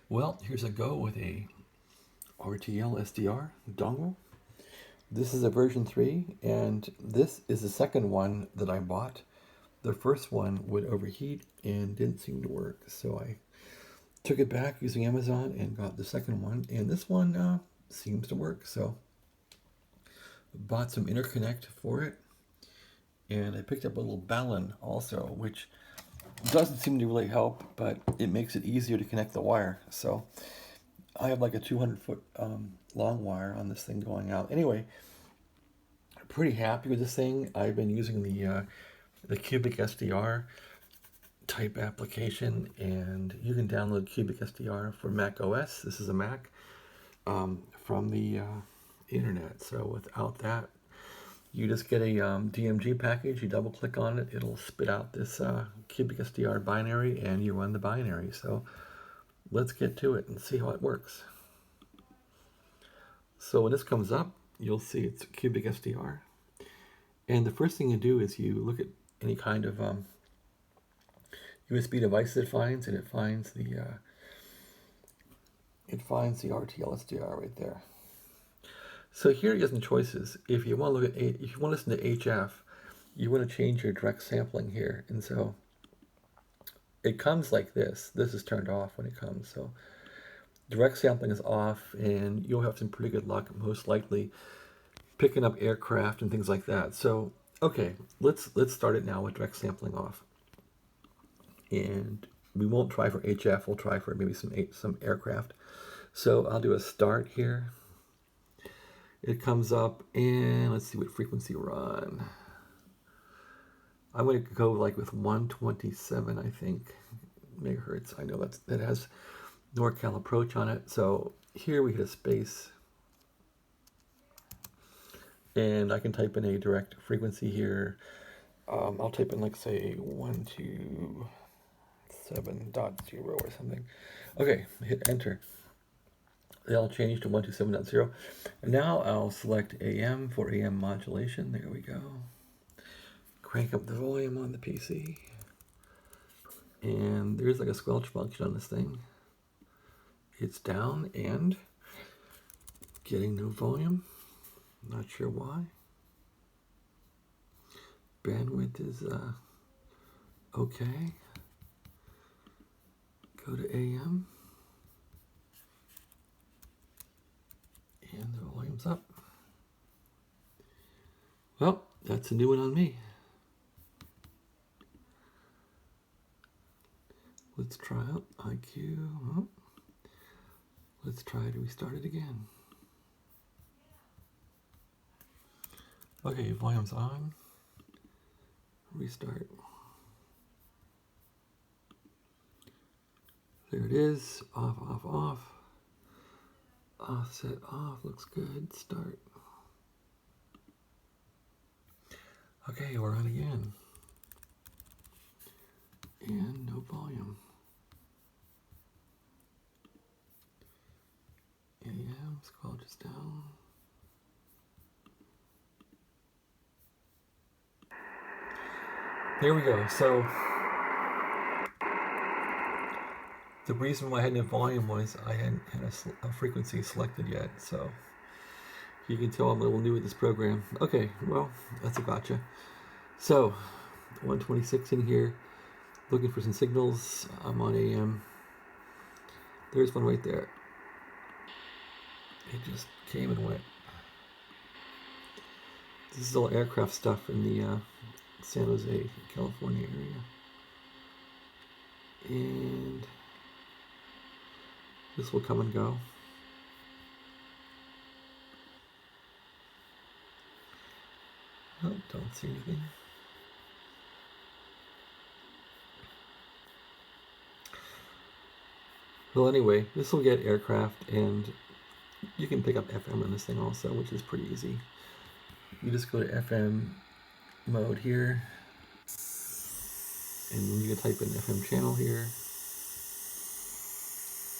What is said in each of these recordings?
Well, here's a go with a RTL-SDR dongle. This is a version 3, and this is the second one that I bought. The first one would overheat and didn't seem to work, so I took it back using Amazon and got the second one, and this one seems to work. So bought some interconnect for it, and I picked up a little balun also, which doesn't seem to really help, but it makes it easier to connect the wire. So I have like a 200-foot long wire on this thing going out. Anyway, pretty happy with this thing. I've been using the CUBICsdr type application, and you can download CUBICsdr for Mac OS. This is a Mac from the internet. So without that, you just get a DMG package. You double click on it, it'll spit out this CUBICsdr binary, and you run the binary. So let's get to it and see how it works. So when this comes up, you'll see it's CUBICsdr. And the first thing you do is you look at any kind of USB device it finds, and it finds the RTL-SDR right there. So here you have some choices. If you want to look at if you want to listen to HF, you want to change your direct sampling here, and so it comes like this. This is turned off when it comes. So direct sampling is off, and you'll have some pretty good luck, most likely, picking up aircraft and things like that. So okay, let's start it now with direct sampling off. And we won't try for HF, we'll try for maybe some aircraft. So I'll do a start here. It comes up, and let's see what frequency we're on. I'm going to go like with 127, I think, megahertz. I know that has NorCal approach on it. So here we hit a space, and I can type in a direct frequency here. I'll type in like say 127.0 or something. Okay, hit enter. They'll change to 127.0. And now I'll select AM for AM modulation. There we go. Crank up the volume on the PC. And there's like a squelch function on this thing. It's down and getting no volume. Not sure why. Bandwidth is okay. Go to AM. And the volume's up. Well, that's a new one on me. Let's try out IQ. Oh. Let's try to restart it again. Okay, volume's on. Restart. There it is. Off, off, off. Offset off. Looks good. Start. Okay, we're on again. And no volume. AM, squelch is down. There we go. So the reason why I had no volume was I hadn't had a frequency selected yet. So you can tell I'm a little new at this program. Okay, well, that's a gotcha. So 126 in here. Looking for some signals. I'm on AM. There's one right there. It just came and went. This is all aircraft stuff in the San Jose, California area. And this will come and go. Oh, don't see anything. Well, anyway, this will get aircraft, and you can pick up FM on this thing also, which is pretty easy. You just go to FM mode here, and then you can type in FM channel here.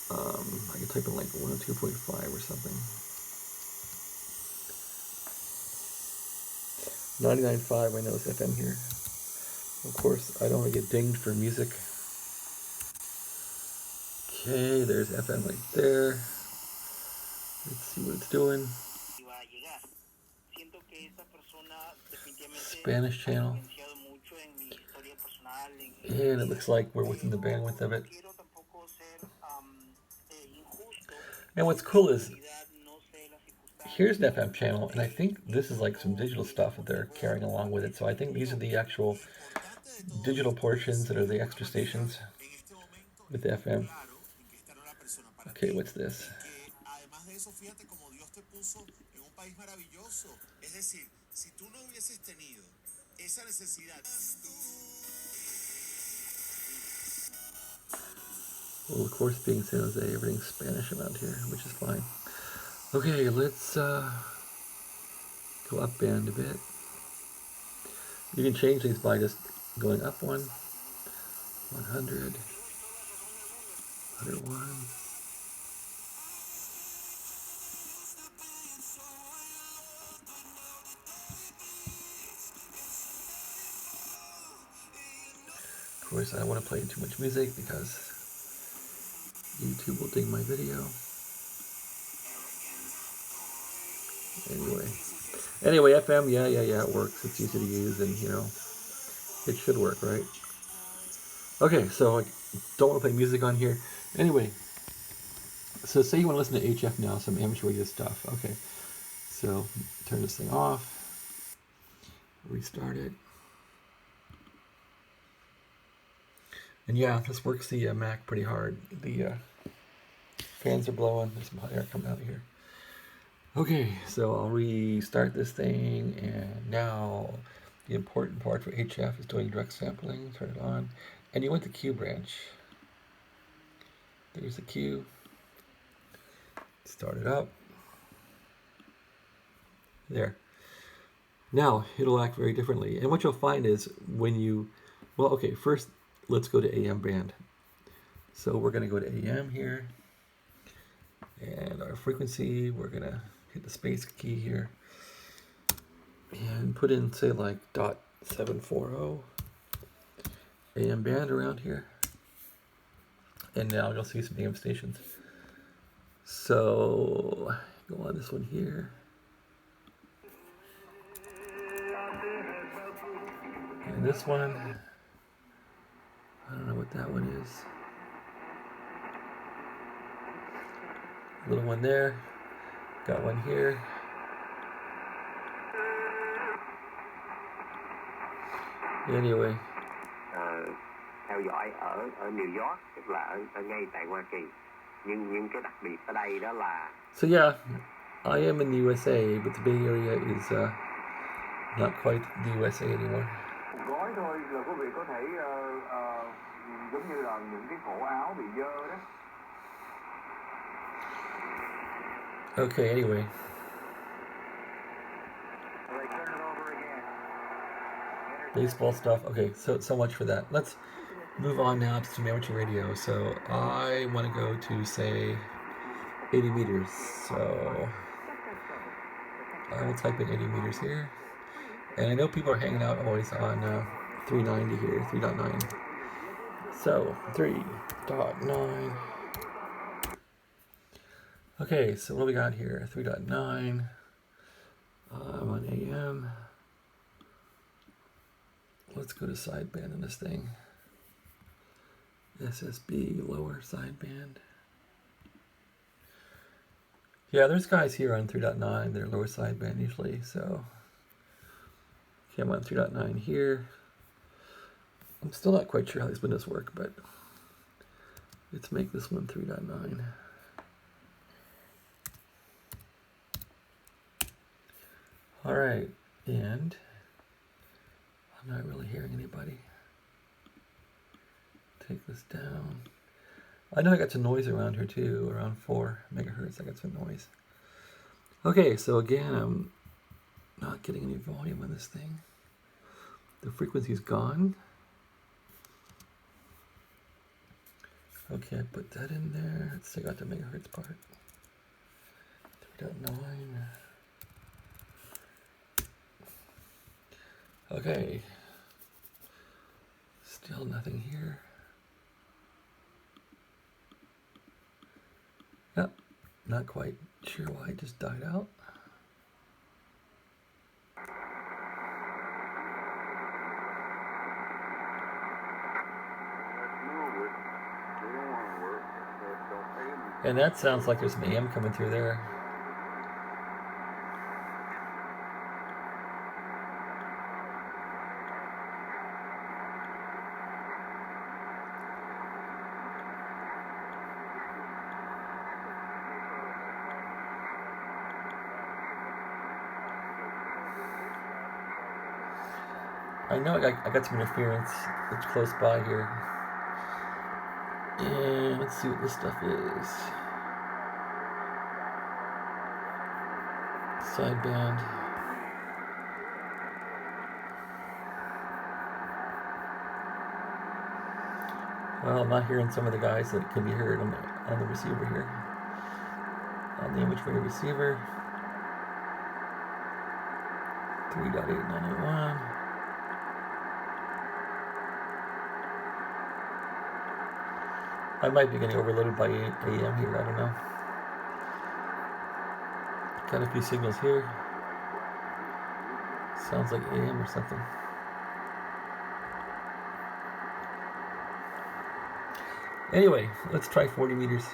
I can type in like 102.5 or something. 99.5, I know it's FM here. Of course, I don't want to get dinged for music. Okay, there's FM right there. Let's see what it's doing. Spanish channel. And it looks like we're within the bandwidth of it. And what's cool is, here's an FM channel, and I think this is like some digital stuff that they're carrying along with it. So I think these are the actual digital portions that are the extra stations with the FM. Okay, what's this? Well, of course, being San Jose, everything's Spanish around here, which is fine. Okay, let's go up band a bit. You can change these by just going up 100, 101. Of course, I don't want to play too much music because YouTube will ding my video. Anyway, FM, yeah, it works. It's easy to use, and you know, it should work, right? Okay, so I don't want to play music on here. Anyway, so say you want to listen to HF now, some amateur radio stuff. Okay, so turn this thing off, restart it. And yeah, this works the Mac pretty hard. The fans are blowing. There's some hot air coming out of here. Okay, so I'll restart this thing, and now the important part for HF is doing direct sampling. Turn it on, and you want the Q branch. There's the Q. Start it up. There. Now it'll act very differently, and what you'll find is when you, well, okay, first let's go to AM band. So we're going to go to AM here, and our frequency, we're going to hit the space key here and put in, say, like .740 AM band around here, and now you'll see some AM stations. So go on this one here, and this one, I don't know what that one is. Little one there. Got one here. Anyway. Theo dõi ở New York, tức là ở ngay tại Hoa Kỳ. Nhưng cái đặc biệt ở đây đó là. So yeah, I am in the USA, but the Bay Area is not quite the USA anymore. Gói thôi là quý vị có thể giống như là những cái cổ áo bị dơ đó. Okay, anyway. Baseball stuff. Okay, so much for that. Let's move on now to some amateur radio. So I want to go to, say, 80 meters. So I will type in 80 meters here. And I know people are hanging out always on 390 here, 3.9. So 3.9. Okay, so what do we got here? 3.9. I'm on AM. Let's go to sideband in this thing. SSB, lower sideband. Yeah, there's guys here on 3.9. They're lower sideband usually, so. Okay, I'm on 3.9 here. I'm still not quite sure how these windows work, but let's make this one 3.9. All right, and I'm not really hearing anybody. Take this down. I know I got some noise around here too, around 4 megahertz. I got some noise. Okay, so again, I'm not getting any volume on this thing. The frequency's gone. Okay, I put that in there. Let's take out the megahertz part. 3.9. Okay. Still nothing here. Yep, not quite sure why it just died out. And that sounds like there's some AM coming through there. I know I got some interference that's close by here. And let's see what this stuff is. Sideband. Well, I'm not hearing some of the guys that can be heard on the receiver here. On the Amateur Radio receiver. 3.8981. I might be getting overloaded by AM here, I don't know. Got a few signals here. Sounds like AM or something. Anyway, let's try 40 meters.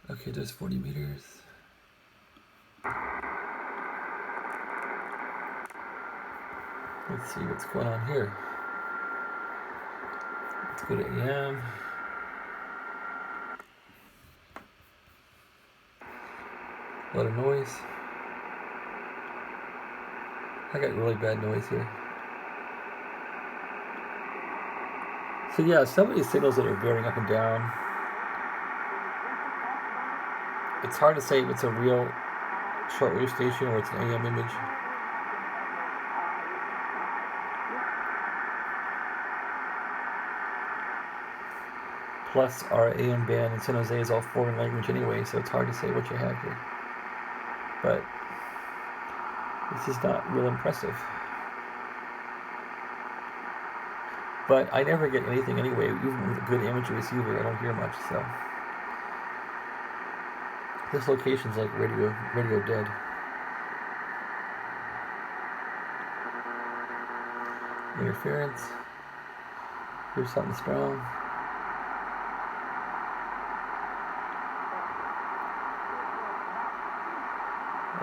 Okay, there's 40 meters. Let's see what's going on here. Let's go to AM. A lot of noise. I got really bad noise here. So yeah, some of these signals that are veering up and down, it's hard to say if it's a real shortwave station or it's an AM image. Plus, our AM band in San Jose is all foreign language anyway, so it's hard to say what you have here. But this is not real impressive. But I never get anything anyway, even with a good amateur receiver, I don't hear much, so. This location's like radio dead. Interference. Here's something strong.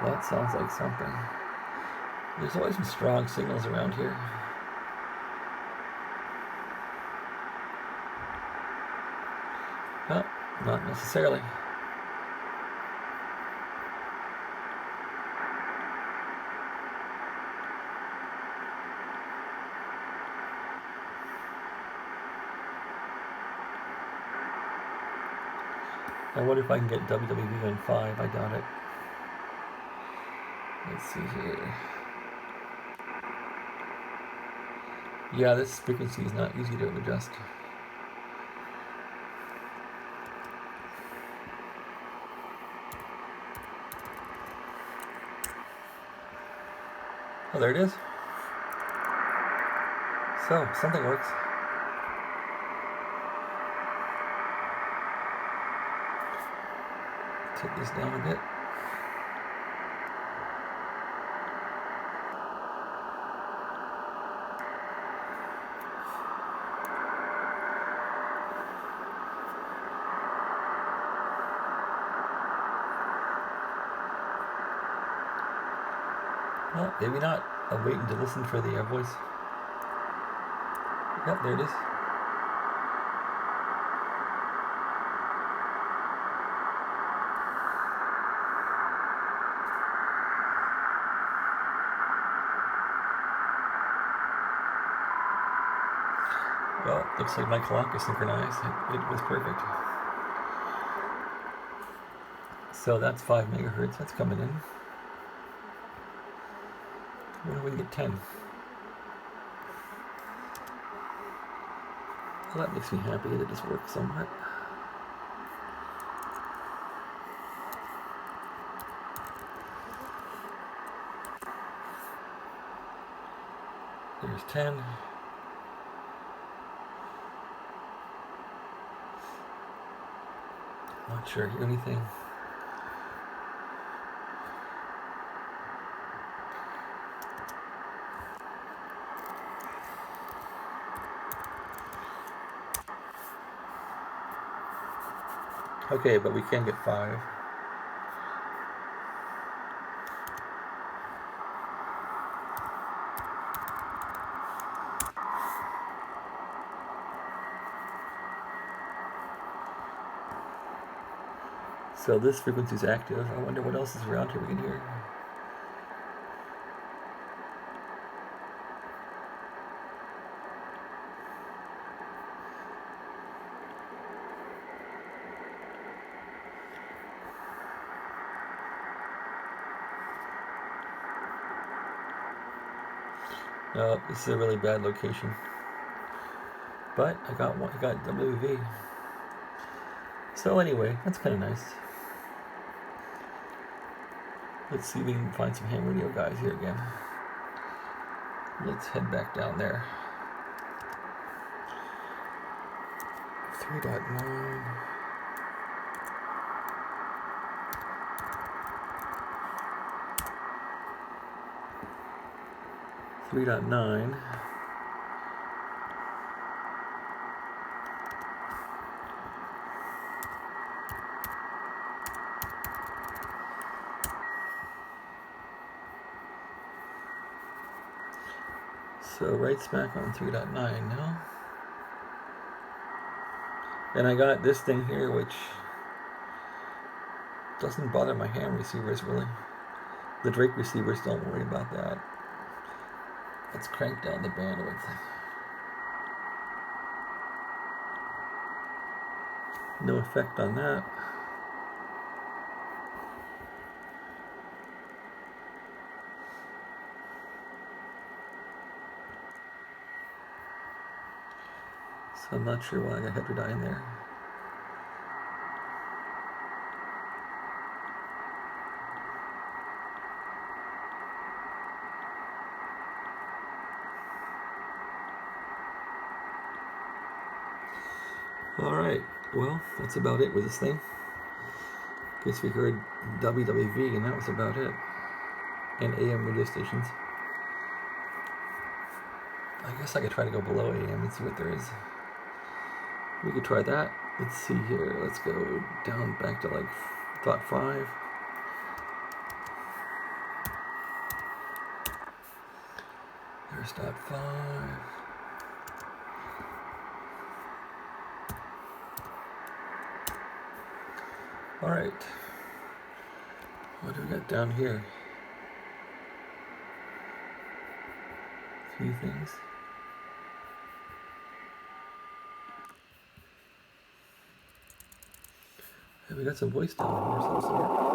Well, that sounds like something. There's always some strong signals around here. Well, not necessarily. I wonder if I can get WWV on 5. I doubt it. Let's see here. Yeah, this frequency is not easy to adjust. Oh, there it is. So, something works. Take this down a bit. Well, maybe not. I'm waiting to listen for the voice. Yep, there it is. Well, looks like my clock is synchronized. It was perfect. So that's 5 megahertz. That's coming in. What if we can get 10? Well, that makes me happy that this works somewhat. There's 10. Not sure hear anything. Okay, but we can get 5. So this frequency is active. I wonder what else is around here we can hear. No, this is a really bad location. But I got WV. So anyway, that's kind of nice. Let's see if we can find some ham radio guys here again. Let's head back down there. 3.9. .9. So right smack on 3.9 now. And I got this thing here which doesn't bother my ham receivers really. The Drake receivers don't worry about that. Let's crank down the bandwidth. No effect on that. So I'm not sure why I got heterodyne there. Alright, well, that's about it with this thing. Guess we heard WWV and that was about it. And AM radio stations. I guess I could try to go below AM and see what there is. We could try that. Let's see here. Let's go down back to like .5. There's .5. All right. What do we got down here? A few things. Hey, we got some voice down here, some sort.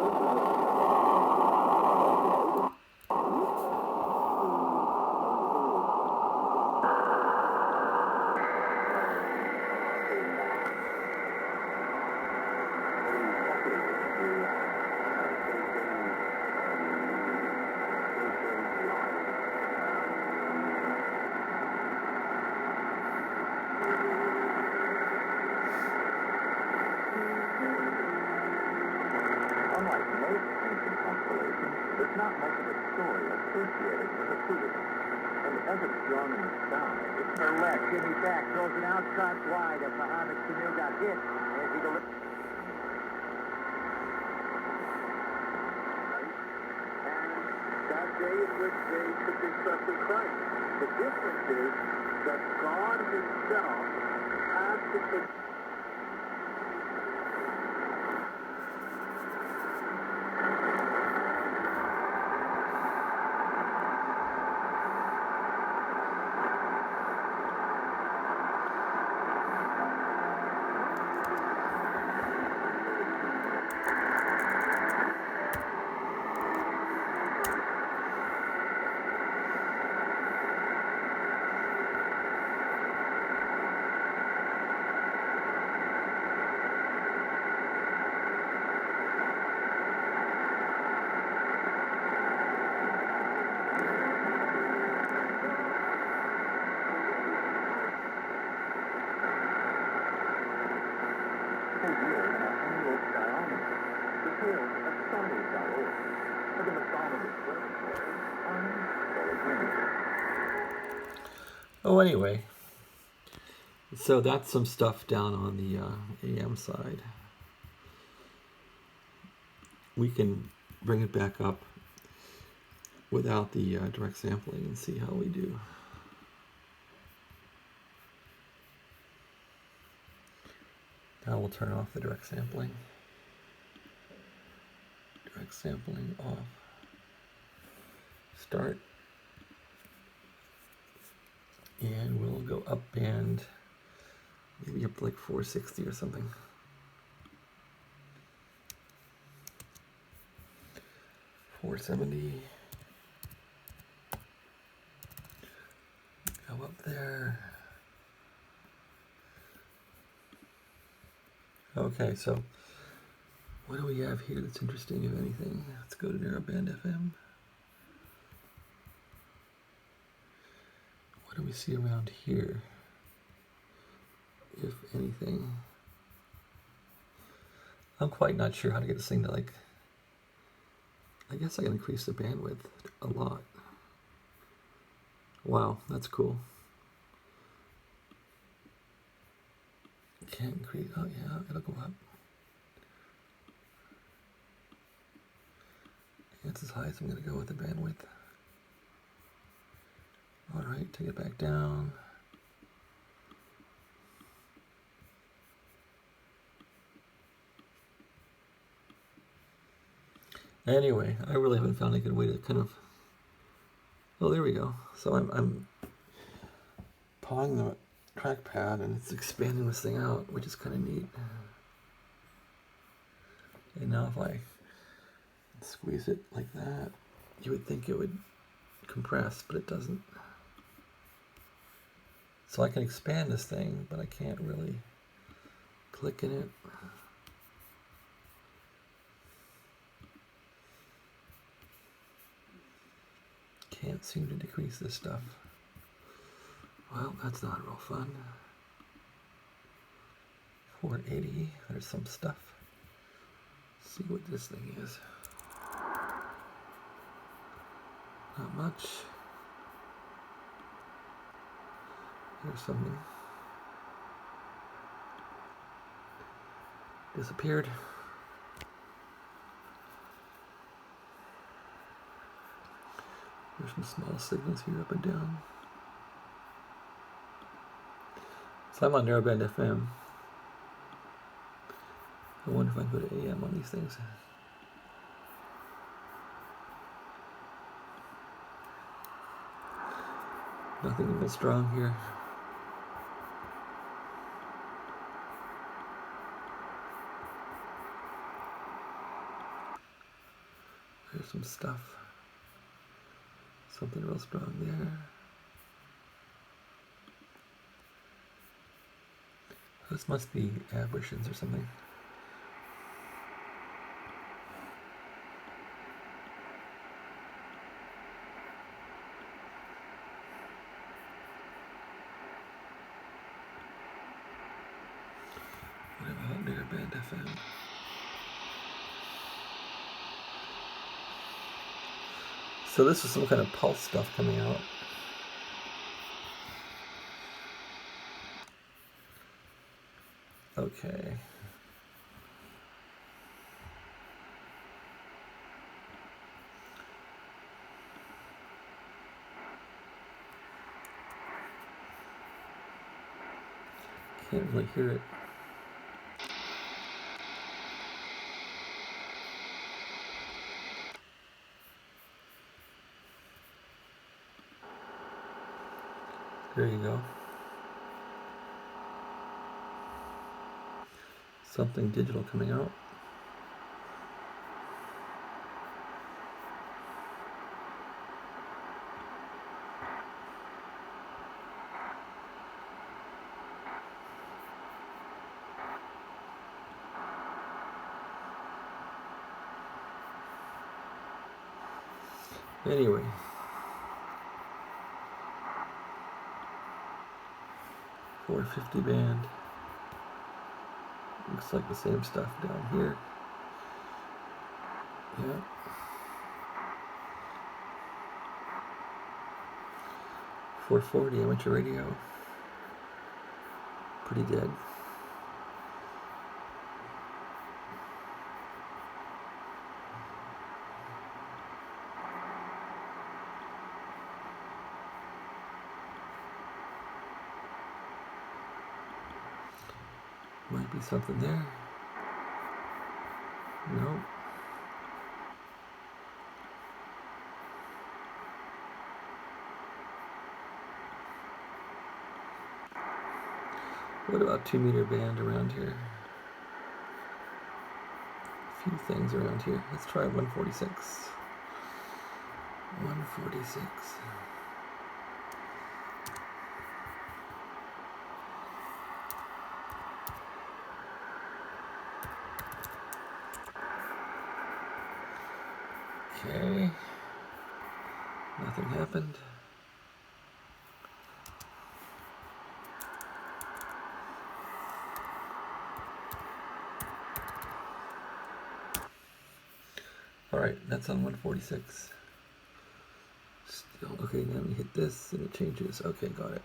Jimmy back, throws it outside wide as Muhammad Jamil got hit as he delivered. And that day in which they took their trust in Christ. The difference is that God himself has to take. Oh, anyway, so that's some stuff down on the AM side. We can bring it back up without the direct sampling and see how we do. Now we'll turn off the direct sampling. Direct sampling off. Start. And we'll go up band, maybe up to like 460 or something. $470. Go up there. Okay, so what do we have here that's interesting, if anything? Let's go to narrowband FM. What do we see around here, if anything? I'm quite not sure how to get this thing to, like, I guess I can increase the bandwidth a lot. Wow, that's cool. Can't increase, oh yeah, it'll go up. That's as high as I'm going to go with the bandwidth. Alright, take it back down. Anyway, I really haven't found a good way to kind of... Oh, there we go. So I'm pawing the trackpad and it's expanding this thing out, which is kind of neat. And now if I squeeze it like that, you would think it would compress, but it doesn't. So I can expand this thing, but I can't really click in it. Can't seem to decrease this stuff. Well, that's not real fun. 480, there's some stuff. Let's see what this thing is. Not much. Here's something. Disappeared. There's some small signals here up and down. So I'm on narrowband FM. I wonder if I can go to AM on these things. Nothing even strong here. There's some stuff. Something real strong there. This must be aberrations or something. What about narrowband FM? So this is some kind of pulse stuff coming out. Okay. Can't really hear it. There you go. Something digital coming out. Anyway. 450 band. Looks like the same stuff down here. Yeah. 440 amateur radio. Pretty dead. Might be something there. No. What about 2 meter band around here? A few things around here. Let's try 146. 146. Okay. Nothing happened. Alright, that's on 146. Still, okay, now we hit this and it changes. Okay, got it.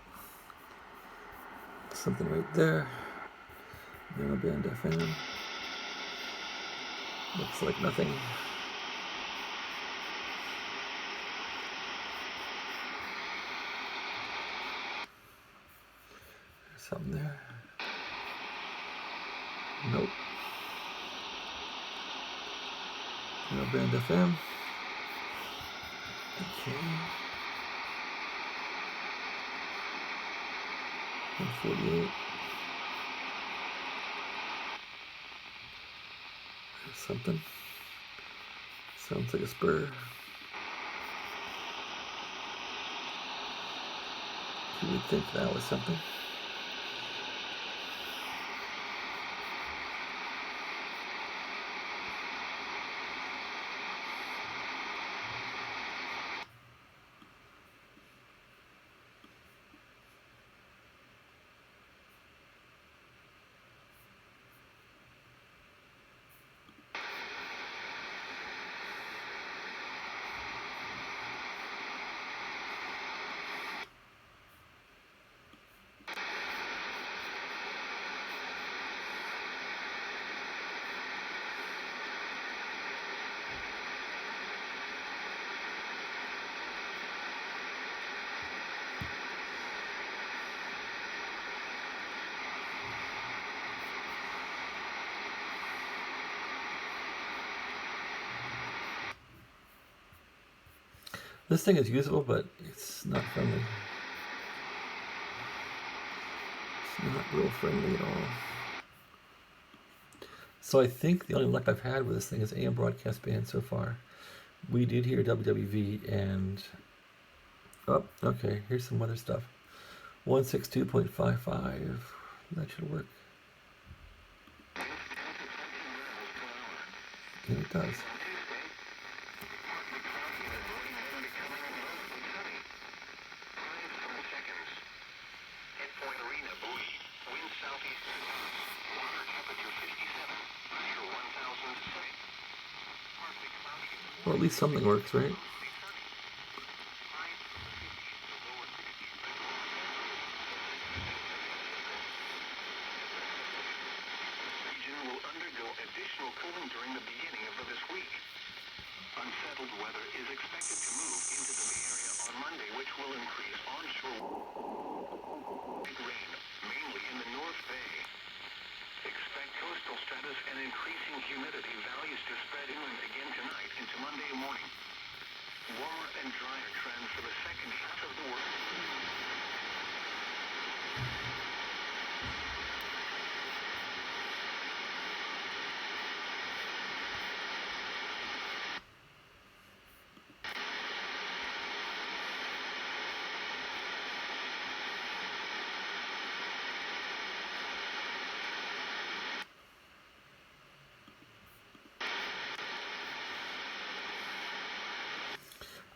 Something right there. Narrowband FM. Looks like nothing. There's something there. Nope. Narrowband FM. Okay. 148. There's something. Sounds like a spur. You would think that was something. This thing is usable, but it's not friendly. It's not real friendly at all. So I think the only luck I've had with this thing is AM broadcast band so far. We did hear WWV and... Oh, okay, here's some other stuff. 162.55. That should work. And it does. Well, at least something works, right?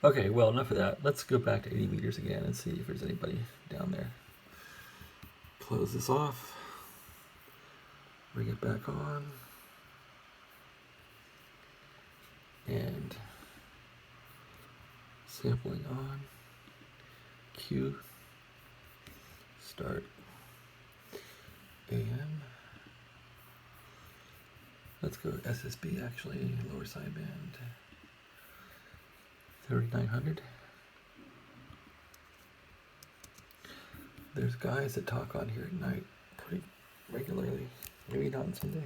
Okay, well, enough of that. Let's go back to 80 meters again and see if there's anybody down there. Close this off. Bring it back on. And sampling on. Q. Start AM. Let's go SSB actually, lower sideband. 3900. There's guys that talk on here at night pretty regularly. Maybe not on Sunday.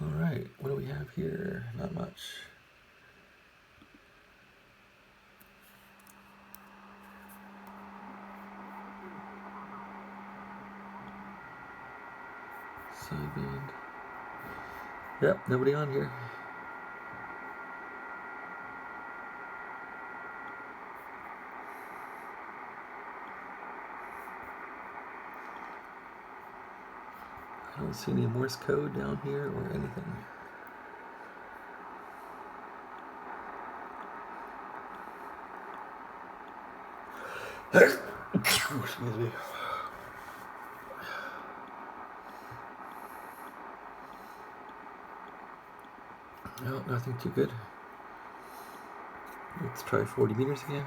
Alright, what do we have here? Not much. Sideband. Yep, nobody on here. I don't see any Morse code down here or anything. Excuse me. No, nothing too good. Let's try 40 meters again.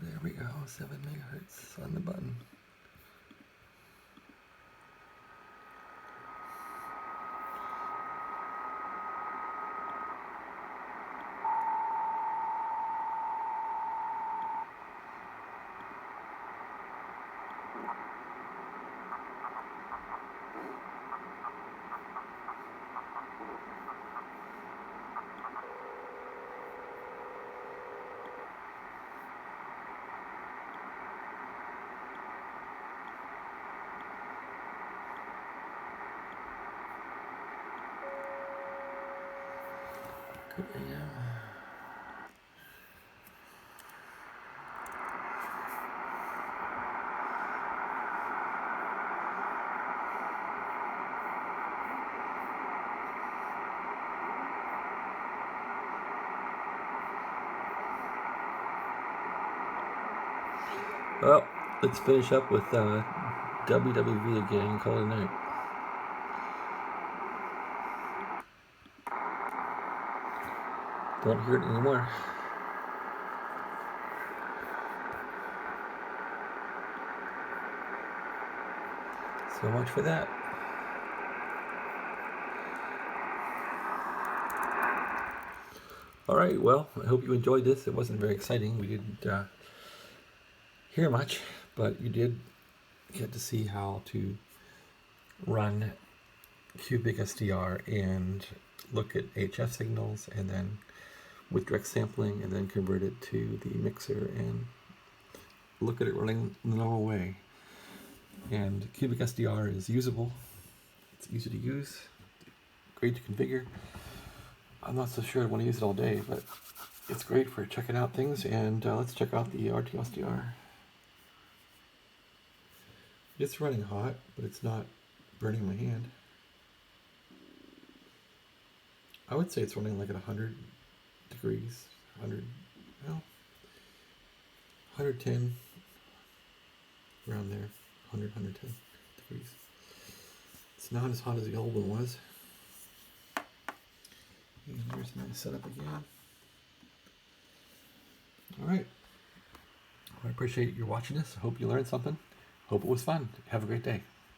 There we go, 7 megahertz on the button. Well, let's finish up with WWV again and call it a night. Don't hear it anymore. So much for that. Alright, well, I hope you enjoyed this. It wasn't very exciting. We didn't hear much, but you did get to see how to run CUBICsdr and look at HF signals and then with direct sampling and then convert it to the mixer and look at it running the normal way. And CUBICsdr is usable. It's easy to use, great to configure. I'm not so sure I want to use it all day, but it's great for checking out things. And let's check out the RTL-SDR. It's running hot, but it's not burning my hand. I would say it's running like at 100 degrees, 100, well, 110, around there, 100, 110 degrees. It's not as hot as the old one was. And here's my setup again. Alright. I appreciate you watching this. I hope you learned something. Hope it was fun. Have a great day.